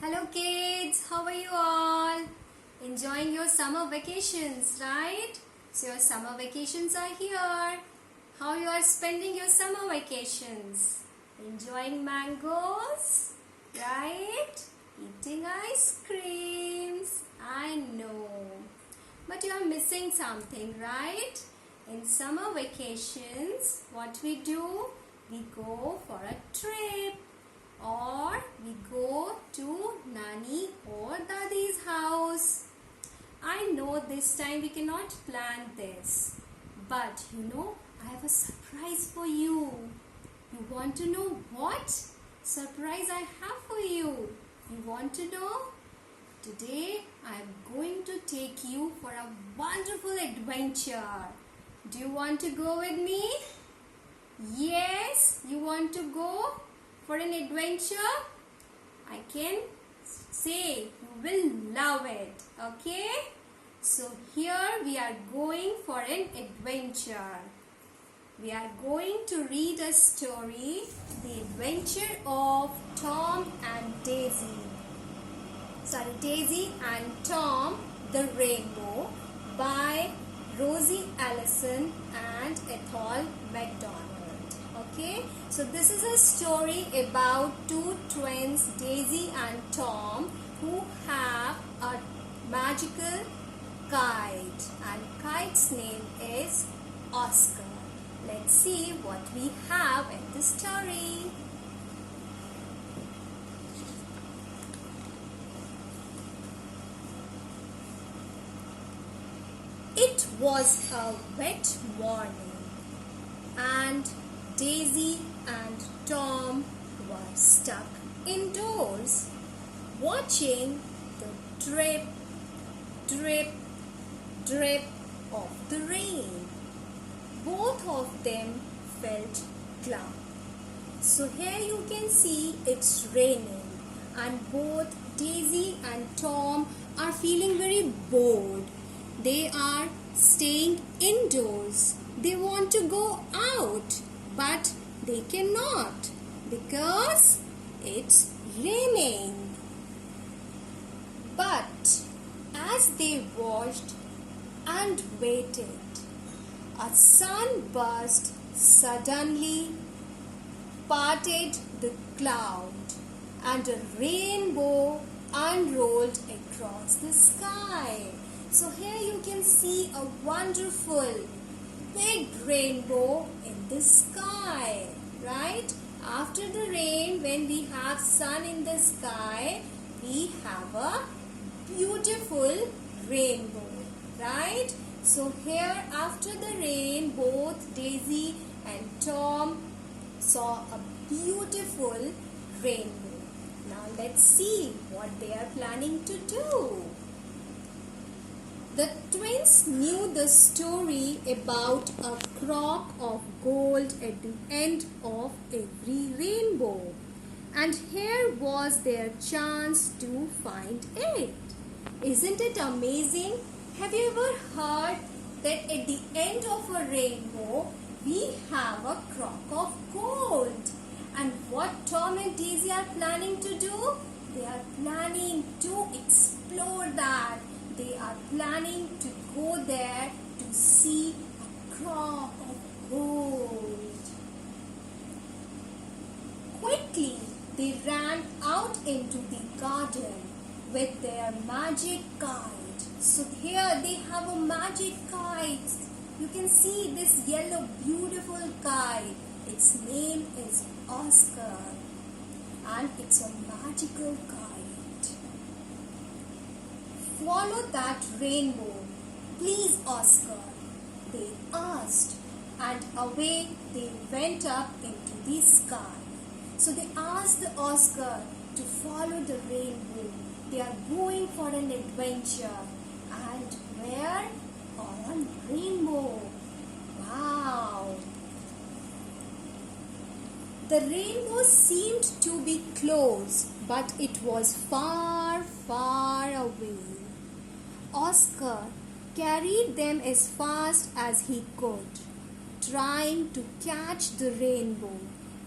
Hello kids, how are you all? Enjoying your summer vacations, right? So your summer vacations are here. How you are spending your summer vacations? Enjoying mangoes, right? Eating ice creams. I know. But you are missing something, right? In summer vacations, what we do? We go for a trip. Or we go to Nani or Dadi's house. I know this time we cannot plan this. But I have a surprise for you. You want to know what surprise I have for you? You want to know? Today I am going to take you for a wonderful adventure. Do you want to go with me? Yes, you want to go for an adventure? I can say you will love it. Okay? So here we are going for an adventure. We are going to read a story, The Adventure of Tom and Daisy. Daisy and Tom the Rainbow by Rosie Allison and Ethel McDonald. Okay, so this is a story about two twins, Daisy and Tom, who have a magical kite, and kite's name is Oscar. Let's see what we have in the story. It was a wet morning and Daisy and Tom were stuck indoors watching the drip, drip, drip of the rain. Both of them felt glum. So here you can see it's raining and both Daisy and Tom are feeling very bored. They are staying indoors. They want to go out, but they cannot because it's raining. But as they watched and waited, a sunburst suddenly parted the cloud and a rainbow unrolled across the sky. So here you can see a wonderful big rainbow in the sky, right? After the rain, when we have sun in the sky, we have a beautiful rainbow, right? So here after the rain, both Daisy and Tom saw a beautiful rainbow. Now let's see what they are planning to do. The twins knew the story about a crock of gold at the end of every rainbow. And here was their chance to find it. Isn't it amazing? Have you ever heard that at the end of a rainbow, we have a crock of gold? And what Tom and Daisy are planning to do? They are planning to explore that. They are planning to go there to see a crock of gold. Quickly, they ran out into the garden with their magic kite. So here they have a magic kite. You can see this yellow beautiful kite. Its name is Oscar and it's a magical kite. Follow that rainbow, please, Oscar, they asked, and away they went up into the sky. So they asked the Oscar to follow the rainbow. They are going for an adventure. And where? On rainbow. Wow! The rainbow seemed to be close, but it was far, far away. Oscar carried them as fast as he could, trying to catch the rainbow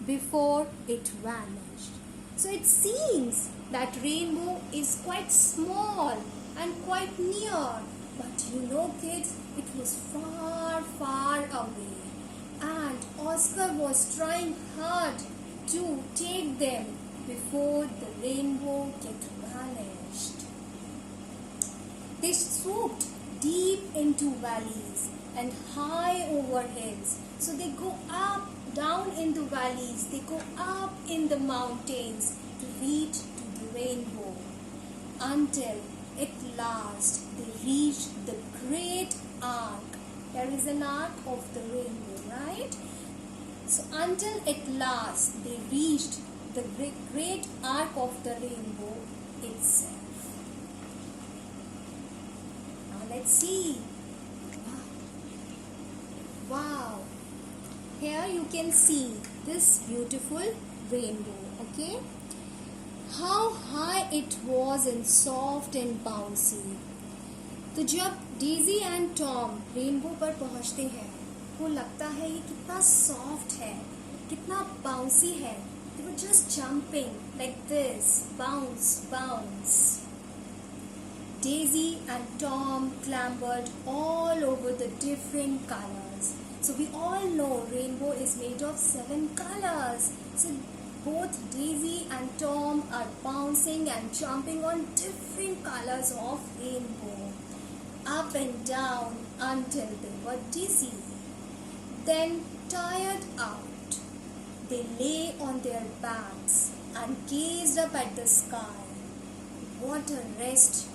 before it vanished. So it seems that rainbow is quite small and quite near. But you know, kids, it was far, far away. And Oscar was trying hard to take them before the rainbow get vanished. They swooped deep into valleys and high over hills. So they go up, down in the valleys, they go up in the mountains to reach to the rainbow. Until at last they reached the great arc. There is an arc of the rainbow, right? So until at last they reached the great arc of the rainbow itself. Now let's see. Wow. Here you can see this beautiful rainbow, okay? How high it was and soft and bouncy. तो जब Daisy and Tom rainbow पर पहुंचते हैं वो लगता है ये कितना सॉफ्ट है, कितना बाउंसी है. They were just jumping like this, bounce, bounce. Daisy and Tom clambered all over the different colors. So we all know rainbow is made of 7 colors. So both Daisy and Tom are bouncing and jumping on different colors of rainbow, up and down until they were dizzy. Then, tired out, they lay on their backs and gazed up at the sky. What a rest!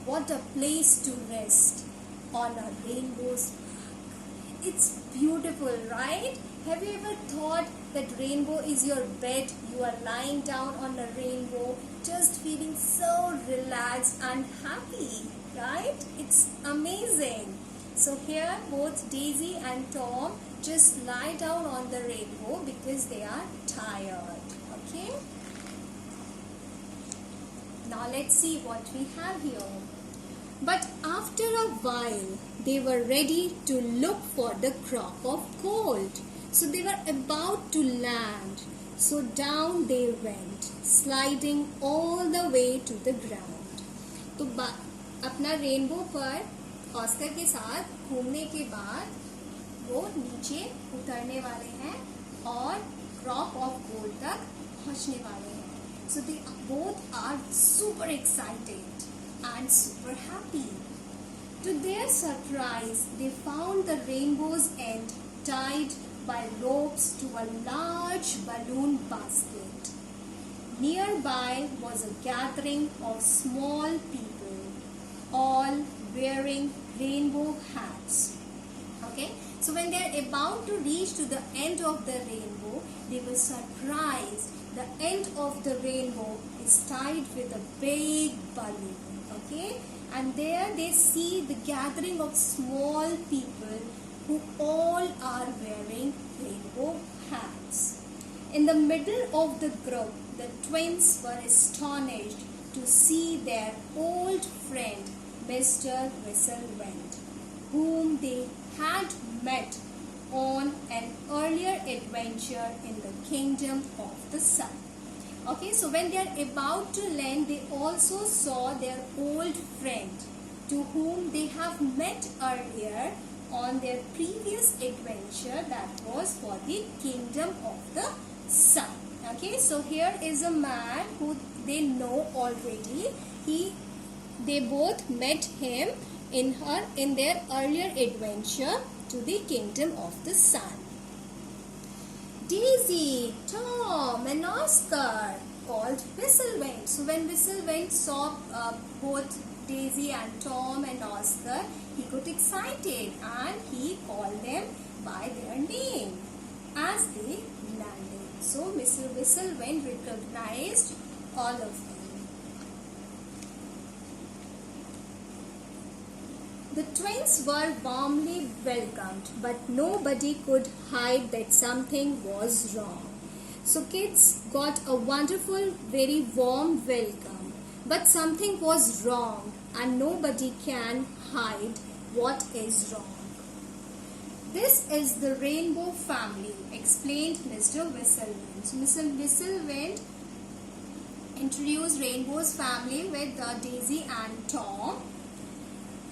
What a place to rest on a rainbow's back. It's beautiful, right? Have you ever thought that rainbow is your bed? You are lying down on a rainbow, just feeling so relaxed and happy, right? It's amazing. So here both Daisy and Tom just lie down on the rainbow because they are tired. Okay? Now let's see what we have here. But after a while, they were ready to look for the crop of gold. So they were about to land. So down they went, sliding all the way to the ground. तो अपना rainbow पर Oscar के साथ घूमने के बाद वो नीचे उतरने वाले हैं और क्रॉप ऑफ गोल्ड तक पहुंचने वाले हैं. So they both are super excited and super happy. To their surprise, they found the rainbow's end tied by ropes to a large balloon basket. Nearby was a gathering of small people, all wearing rainbow hats. Okay, so when they are about to reach to the end of the rainbow, they were surprised. The end of the rainbow is tied with a big balloon. Okay, and there they see the gathering of small people who all are wearing rainbow hats. In the middle of the group, the twins were astonished to see their old friend Mr. Whistlewind, whom they had met on an earlier adventure in the kingdom of the sun. Okay, so when they are about to land, they also saw their old friend to whom they have met earlier on their previous adventure, that was for the kingdom of the sun. Okay, so here is a man who they know already. They both met him in their earlier adventure to the kingdom of the sun. Daisy, Tom and Oscar called Whistlewind. So when Whistlewind saw both Daisy and Tom and Oscar, he got excited and he called them by their name as they landed. So Mr. Whistlewind recognized all of them. The twins were warmly welcomed, but nobody could hide that something was wrong. So kids got a wonderful, very warm welcome, but something was wrong and nobody can hide what is wrong. This is the rainbow family, explained Mr. Whistlewind. So Mr. Whistlewind introduced Rainbow's family with Daisy and Tom,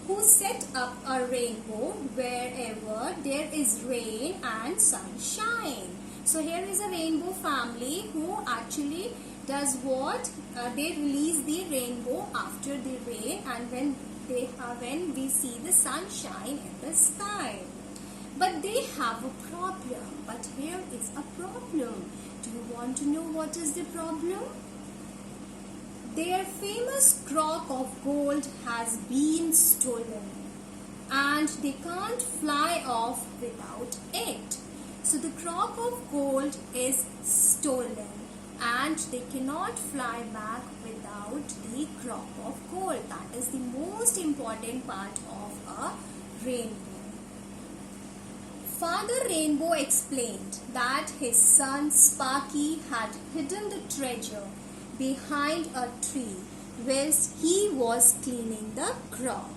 who set up a rainbow wherever there is rain and sunshine. So here is a rainbow family who actually does what? They release the rainbow after the rain, and when we see the sunshine in the sky. But they have a problem. But here is a problem. Do you want to know what is the problem? Their famous crock of gold has been stolen, and they can't fly off without it. So the crock of gold is stolen, and they cannot fly back without the crock of gold. That is the most important part of a rainbow. Father Rainbow explained that his son Sparky had hidden the treasure behind a tree whilst he was cleaning the crop.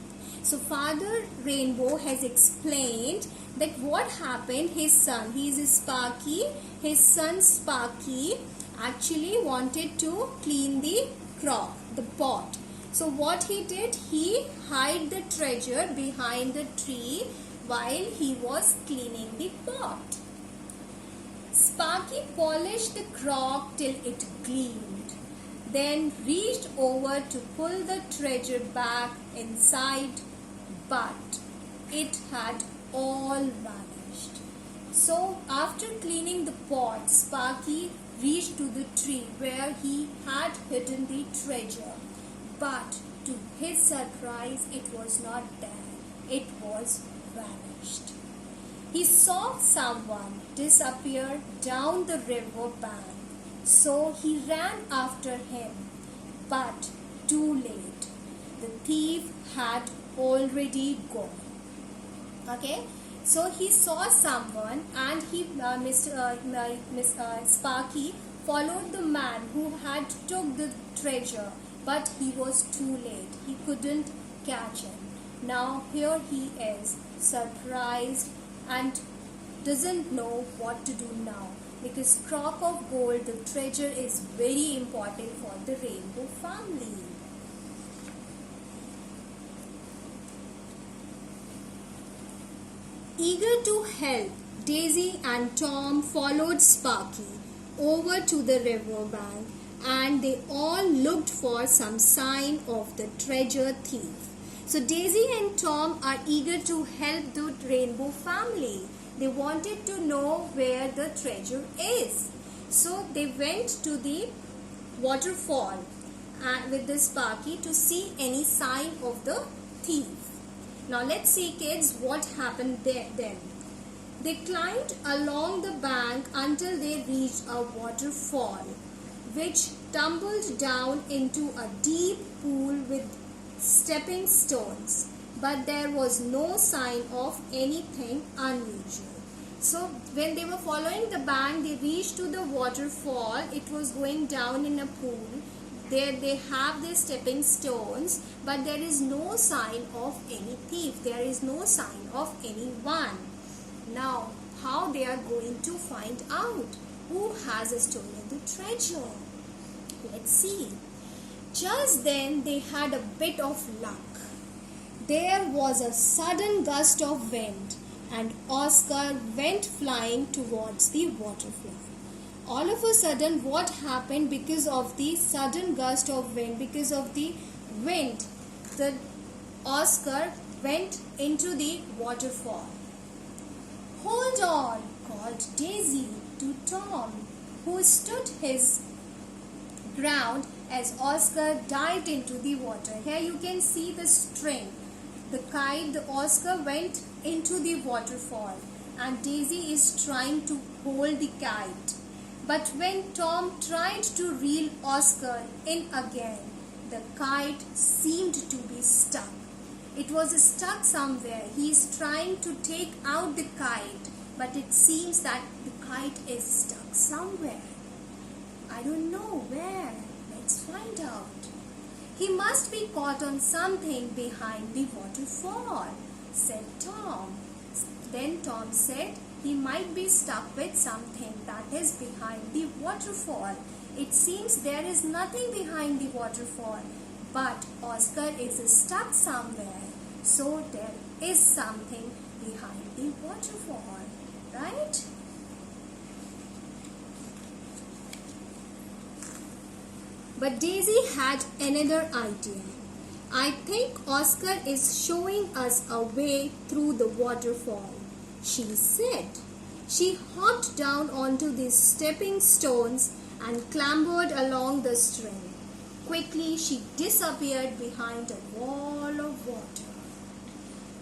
So Father Rainbow has explained that what happened, his son, he is Sparky, his son Sparky actually wanted to clean the crop, the pot. So what he did, he hid the treasure behind the tree while he was cleaning the pot. Sparky polished the crock till it gleamed, then reached over to pull the treasure back inside, but it had all vanished. So after cleaning the pot, Sparky reached to the tree where he had hidden the treasure, but to his surprise it was not there. It was vanished. He saw someone disappear down the river bank, so he ran after him, but too late. The thief had already gone. Okay, so he saw someone, and Sparky followed the man who had took the treasure, but he was too late. He couldn't catch him. Now here he is, surprised, and doesn't know what to do now, because crock of gold, the treasure, is very important for the Rainbow family. Eager to help, Daisy and Tom followed Sparky over to the river bank, and they all looked for some sign of the treasure thief. So Daisy and Tom are eager to help the Rainbow family. They wanted to know where the treasure is. So they went to the waterfall with the Sparky to see any sign of the thief. Now let's see, kids, what happened there then. They climbed along the bank until they reached a waterfall, which tumbled down into a deep pool with stepping stones, but there was no sign of anything unusual. So when they were following the bank, they reached to the waterfall. It was going down in a pool. There they have their stepping stones, but there is no sign of any thief. There is no sign of anyone. Now, how they are going to find out who has stolen the treasure? Let's see. Just then they had a bit of luck. There was a sudden gust of wind, and Oscar went flying towards the waterfall. All of a sudden, what happened? Because of the sudden gust of wind, because of the wind, the Oscar went into the waterfall. "Hold on," called Daisy to Tom, who stood his ground as Oscar dived into the water. Here you can see the string, the kite. The Oscar went into the waterfall, and Daisy is trying to hold the kite. But when Tom tried to reel Oscar in again, the kite seemed to be stuck. It was stuck somewhere. He is trying to take out the kite, but it seems that the kite is stuck somewhere. I don't know where. Let's find out. "He must be caught on something behind the waterfall," said Tom. Then Tom said he might be stuck with something that is behind the waterfall. It seems there is nothing behind the waterfall, but Oscar is stuck somewhere. So there is something behind the waterfall, right? But Daisy had another idea. I think Oscar is showing us a way through the waterfall, she said. She hopped down onto the stepping stones and clambered along the stream. Quickly, she disappeared behind a wall of water.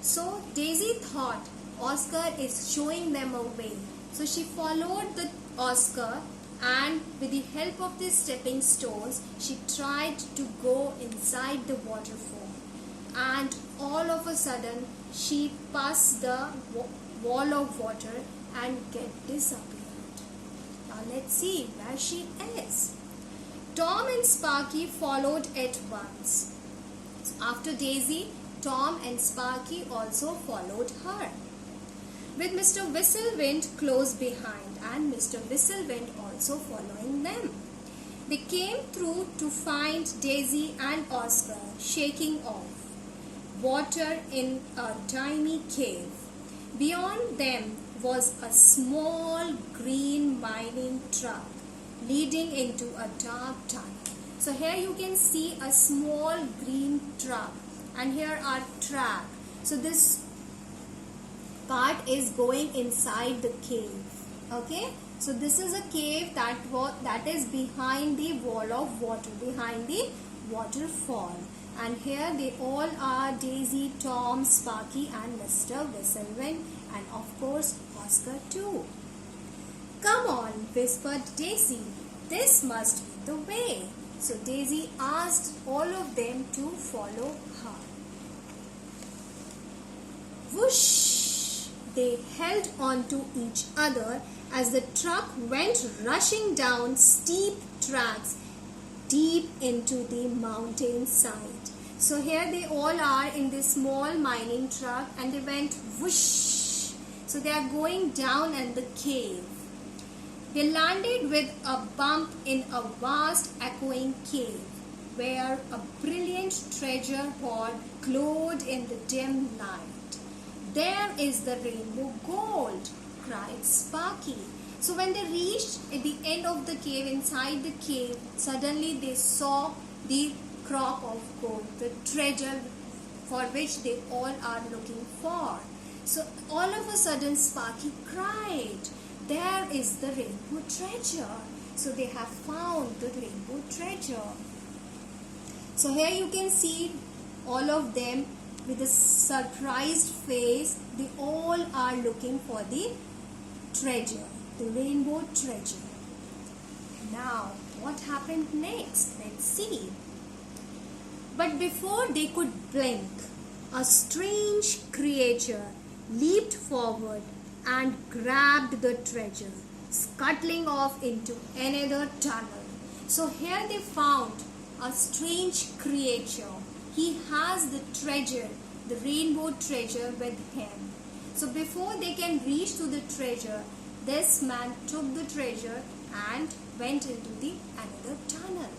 So Daisy thought Oscar is showing them a way. So she followed the Oscar, and with the help of the stepping stones, she tried to go inside the waterfall. And all of a sudden, she passed the wall of water and get disappeared. Now let's see where she is. Tom and Sparky followed at once. So after Daisy, Tom and Sparky also followed her, with Mr. Whistlewind close behind and Mr. Whistlewind also following them. They came through to find Daisy and Oscar shaking off water in a tiny cave. Beyond them was a small green mining truck leading into a dark tunnel. So here you can see a small green truck, and here are track. So this part is going inside the cave. Okay, so this is a cave that is behind the wall of water, behind the waterfall. And here they all are: Daisy, Tom, Sparky and Mr. Whistlewind, and of course Oscar too. Come on, whispered Daisy. This must be the way. So Daisy asked all of them to follow her. Whoosh! They held on to each other as the truck went rushing down steep tracks deep into the mountain side. So here they all are in this small mining truck, and they went whoosh. So they are going down in the cave. They landed with a bump in a vast echoing cave where a brilliant treasure hoard glowed in the dim light. There is the rainbow gold, cried Sparky. So when they reached at the end of the cave, inside the cave, suddenly they saw the crop of gold, the treasure for which they all are looking for. So all of a sudden Sparky cried, there is the rainbow treasure. So they have found the rainbow treasure. So here you can see all of them with a surprised face. They all are looking for the treasure, the rainbow treasure. Now, what happened next? Let's see. But before they could blink, a strange creature leaped forward and grabbed the treasure, scuttling off into another tunnel. So here they found a strange creature. He has the treasure, the rainbow treasure with him. So before they can reach to the treasure, this man took the treasure and went into the another tunnel.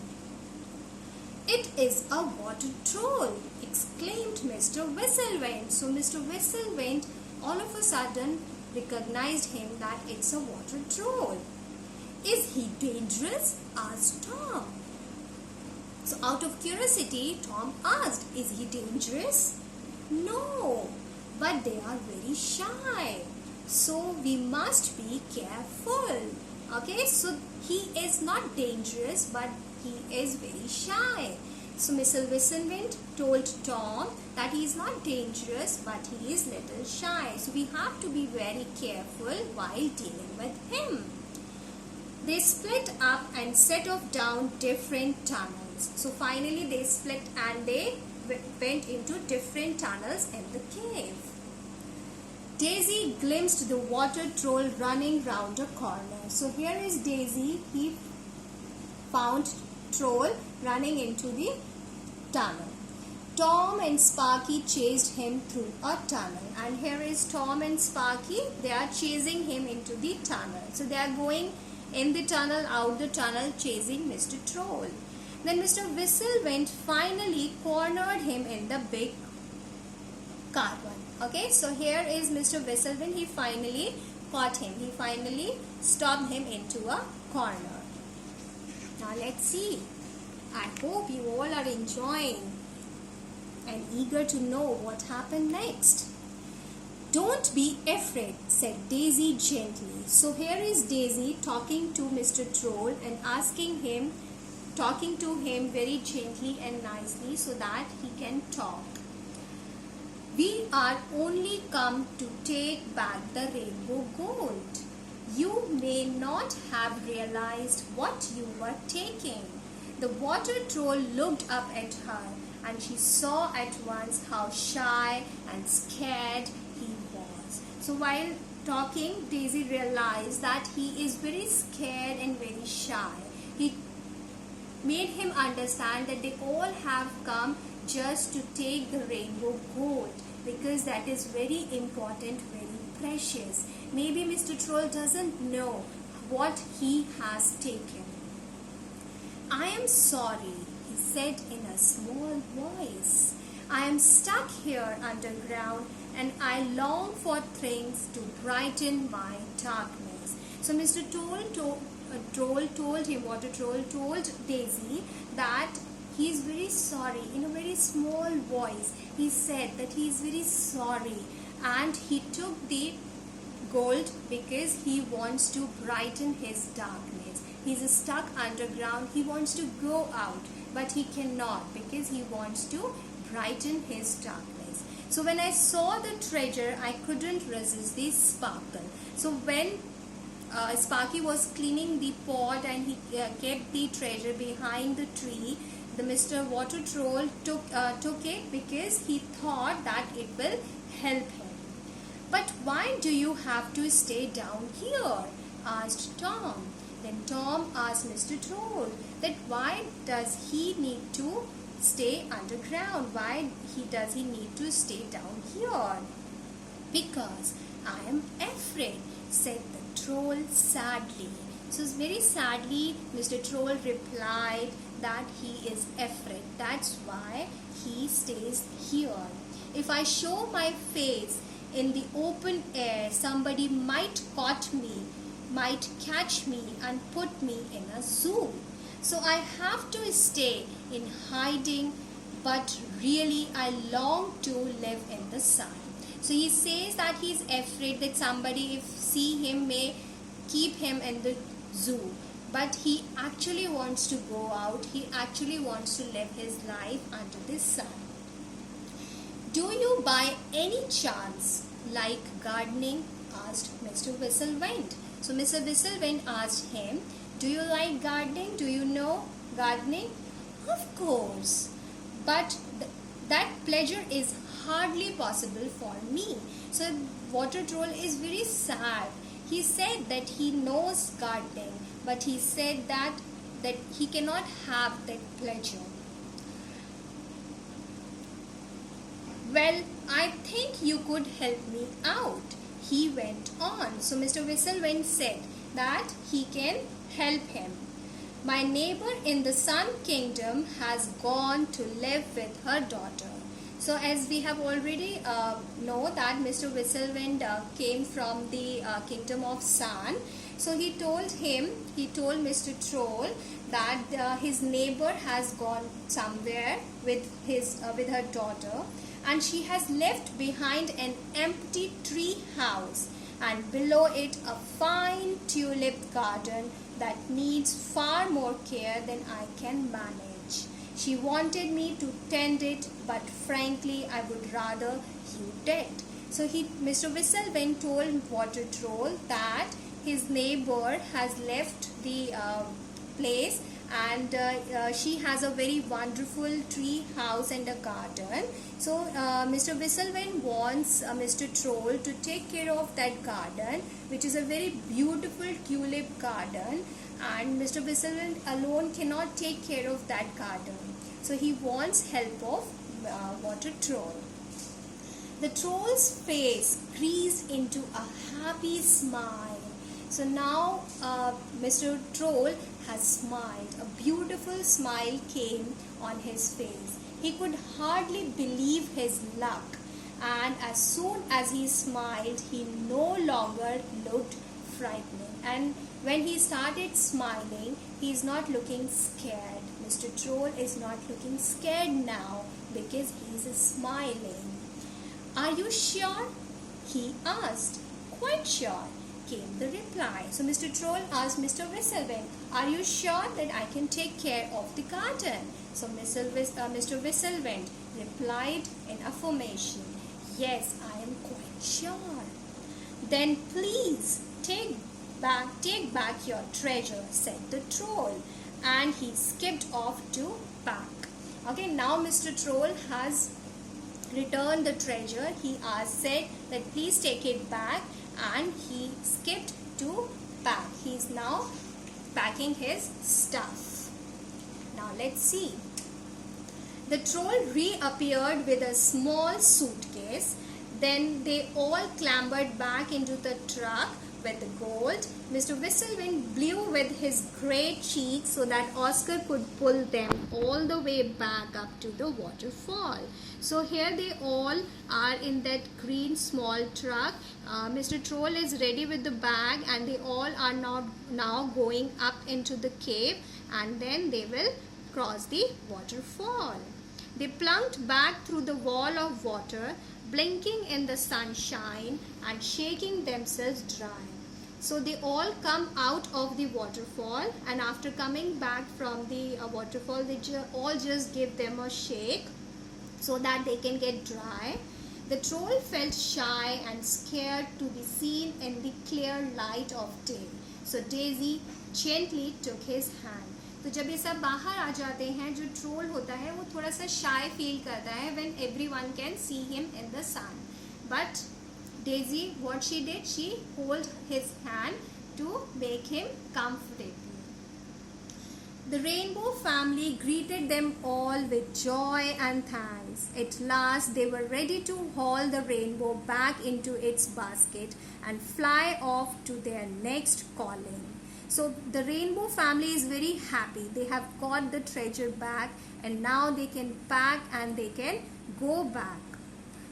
It is a water troll, exclaimed Mr. Whistlewind. So Mr. Whistlewind all of a sudden recognized him that it's a water troll. Is he dangerous? Asked Tom. So out of curiosity, Tom asked, is he dangerous? No, but they are very shy. So we must be careful. Okay, so he is not dangerous, but he is very shy. So Mr. Whistlewind told Tom that he is not dangerous, but he is little shy. So we have to be very careful while dealing with him. They split up and set off down different tunnels. So finally they split and they went into different tunnels in the cave. Daisy glimpsed the water troll running round a corner. So here is Daisy. He found troll running into the tunnel. Tom and Sparky chased him through a tunnel, and here is Tom and Sparky. They are chasing him into the tunnel. So they are going in the tunnel, out the tunnel, chasing Mr. Troll. Then Mr. Whistlewind finally cornered him in the big carbon. Okay, so here is Mr. Whistlewind. He finally caught him. He finally stopped him into a corner. Now let's see. I hope you all are enjoying and eager to know what happened next. Don't be afraid, said Daisy gently. So here is Daisy talking to Mr. Troll and talking to him very gently and nicely so that he can talk. We are only come to take back the rainbow gold. You may not have realized what you were taking. The water troll looked up at her and she saw at once how shy and scared he was. So while talking, Daisy realized that he is very scared and very shy. He made him understand that they all have come just to take the rainbow gold, because that is very important, very precious. Maybe Mr. Troll doesn't know what he has taken. I am sorry, he said in a small voice. I am stuck here underground and I long for things to brighten my darkness. So Mr. Troll told him, Water Troll told Daisy that he is very sorry. In a very small voice, he said that he is very sorry and he took the gold because he wants to brighten his darkness. He is stuck underground. He wants to go out, but he cannot because he wants to brighten his darkness. So when I saw the treasure, I couldn't resist the sparkle. So when Sparky was cleaning the pot and he kept the treasure behind the tree, the Mr. Water Troll took it because he thought that it will help him. But why do you have to stay down here? Asked Tom. Then Tom asked Mr. Troll that why does he need to stay underground? Why does he need to stay down here? Because I am afraid, said the troll sadly. So very sadly, Mr. Troll replied that he is afraid. That's why he stays here. If I show my face in the open air, somebody might catch me and put me in a zoo. So I have to stay in hiding, but really I long to live in the sun. So he says that he is afraid that somebody, if see him, may keep him in the zoo. But he actually wants to go out. He actually wants to live his life under the sun. Do you by any chance like gardening? Asked Mr. Whistlewind. So Mr. Whistlewind asked him, do you like gardening? Do you know gardening? Of course. But that pleasure is hardly possible for me. So Water Troll is very sad. He said that he knows gardening, but he said that he cannot have that pleasure. Well, I think you could help me out, he went on. So Mr. Whistlewind said that he can help him. My neighbor in the Sun Kingdom has gone to live with her daughter. So as we have already know that Mr. Whistlewind came from the Kingdom of Sun. So he told Mr. Troll that his neighbor has gone somewhere with her daughter, and she has left behind an empty tree house, and below it a fine tulip garden that needs far more care than I can manage. She wanted me to tend it, but frankly I would rather you did. So Mr. Whistlewind told Water Troll that his neighbor has left the place, and she has a very wonderful tree house and a garden. So Mr. Whistlewind wants Mr. Troll to take care of that garden, which is a very beautiful tulip garden, and Mr. Whistlewind alone cannot take care of that garden. So he wants help of Water Troll. The troll's face creased into a happy smile. So now Mr. Troll has smiled. A beautiful smile came on his face. He could hardly believe his luck, and as soon as he smiled, he no longer looked frightening. And when he started smiling, he is not looking scared. Mr. Troll is not looking scared now because he is smiling. "Are you sure?" he asked. "Quite sure," came the reply. So Mr. Troll asked Mr. Whistlewind, "Are you sure that I can take care of the garden?" So Mr. Whistlewind replied in affirmation, "Yes, I am quite sure." "Then please take back your treasure," said the troll, and he skipped off to pack. Okay, now Mr. Troll has returned the treasure. He said that please take it back, and he skipped to pack. He is now packing his stuff. Now let's see. The troll reappeared with a small suitcase. Then they all clambered back into the truck with the gold. Mr. Whistlewind blew with his great cheek so that Oscar could pull them all the way back up to the waterfall. So here they all are in that green small truck. Mr. Troll is ready with the bag, and they all are now going up into the cave, and then they will cross the waterfall. They plunked back through the wall of water, blinking in the sunshine and shaking themselves dry. So they all come out of the waterfall, and after coming back from the waterfall, they all just give them a shake so that they can get dry. The troll felt shy and scared to be seen in the clear light of day. So Daisy gently took his hand. तो जब ये सब बाहर आ जाते हैं, जो troll होता है वो थोड़ा सा शाय फील करता है when everyone can see him in the sun. But Daisy, what she did, she held his hand to make him comfortable. The Rainbow family greeted them all with joy and thanks. At last, they were ready to haul the rainbow back into its basket and fly off to their next calling. So the Rainbow family is very happy. They have got the treasure back, and now they can pack and they can go back.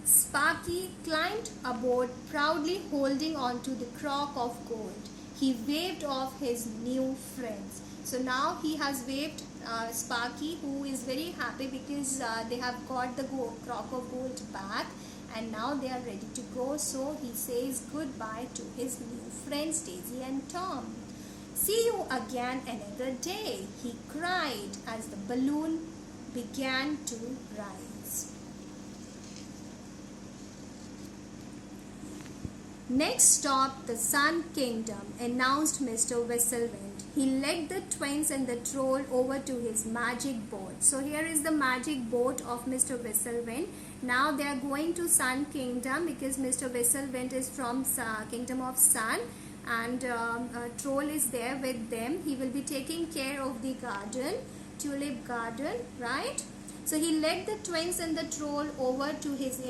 Sparky climbed aboard, proudly holding on to the crock of gold. He waved off his new friends. So now he has waved Sparky, who is very happy because they have got the crock of gold back, and now they are ready to go. So he says goodbye to his new friends Daisy and Tom. "See you again another day," he cried as the balloon began to rise. "Next stop, the Sun Kingdom," announced Mr. Whistlewind. He led the twins and the troll over to his magic boat. So here is the magic boat of Mr. Whistlewind. Now they are going to Sun Kingdom because Mr. Whistlewind is from Kingdom of Sun, and troll is there with them. He will be taking care of the garden, tulip garden, right? So he led the twins and the troll over to his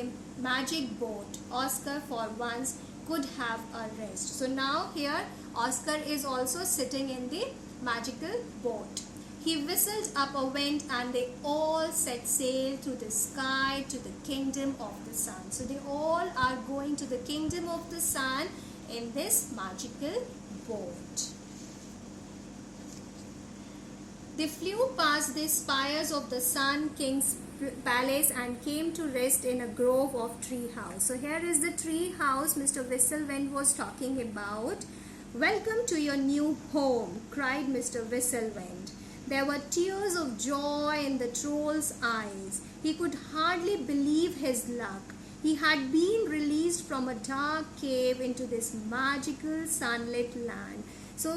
magic boat. Oscar for once could have a rest. So now here Oscar is also sitting in the magical boat. He whistled up a wind, and they all set sail through the sky to the kingdom of the sun. So they all are going to the kingdom of the sun in this magical boat. They flew past the spires of the Sun King's palace and came to rest in a grove of tree house. So here is the tree house Mr. Whistlewind was talking about. "Welcome to your new home," cried Mr. Whistlewind. There were tears of joy in the troll's eyes. He could hardly believe his luck. He had been released from a dark cave into this magical sunlit land. So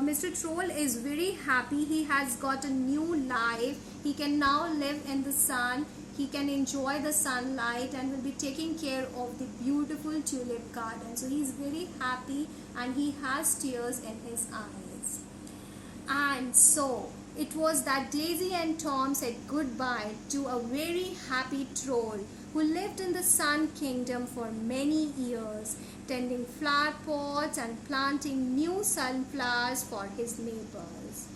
Mr. Troll is very happy. He has got a new life. He can now live in the sun. He can enjoy the sunlight and will be taking care of the beautiful tulip garden. So he is very happy, and he has tears in his eyes. And so It was that Daisy and Tom said goodbye to a very happy troll who lived in the Sun Kingdom for many years, tending flower pots and planting new sunflowers for his neighbors.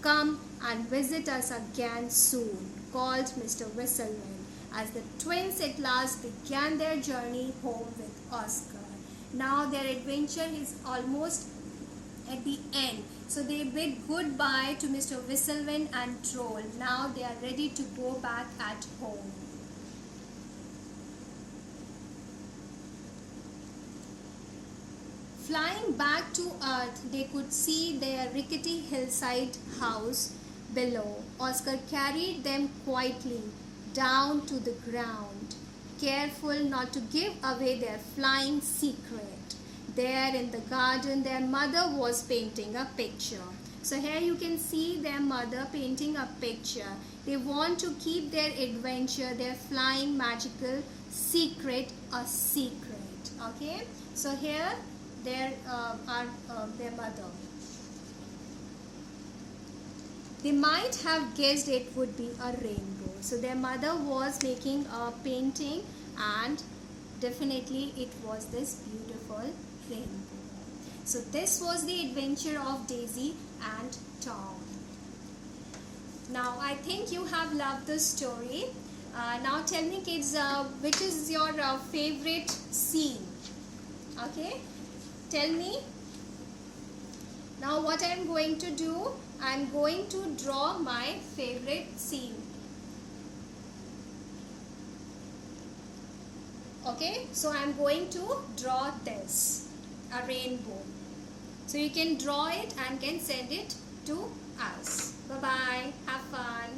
Come and visit us again soon, called Mr. Whistlewind, as the twins at last began their journey home with Oscar. Now their adventure is almost at the end. So they bid goodbye to Mr. Whistlewind and Troll. Now they are ready to go back at home. Flying back to Earth, they could see their rickety hillside house below. Oscar carried them quietly down to the ground, careful not to give away their flying secret. There in the garden, their mother was painting a picture. So here you can see their mother painting a picture. They want to keep their adventure, their flying magical secret, a secret. Okay. So here there are their mother. They might have guessed it would be a rainbow. So their mother was making a painting and definitely it was this beautiful rainbow. So this was the adventure of Daisy and Tom. Now I think you have loved this story. Now tell me kids, which is your favorite scene? Okay, tell me. Now what I am going to do, I am going to draw my favorite scene. Okay, so I am going to draw this, a rainbow. So you can draw it and can send it to us. Bye bye, have fun.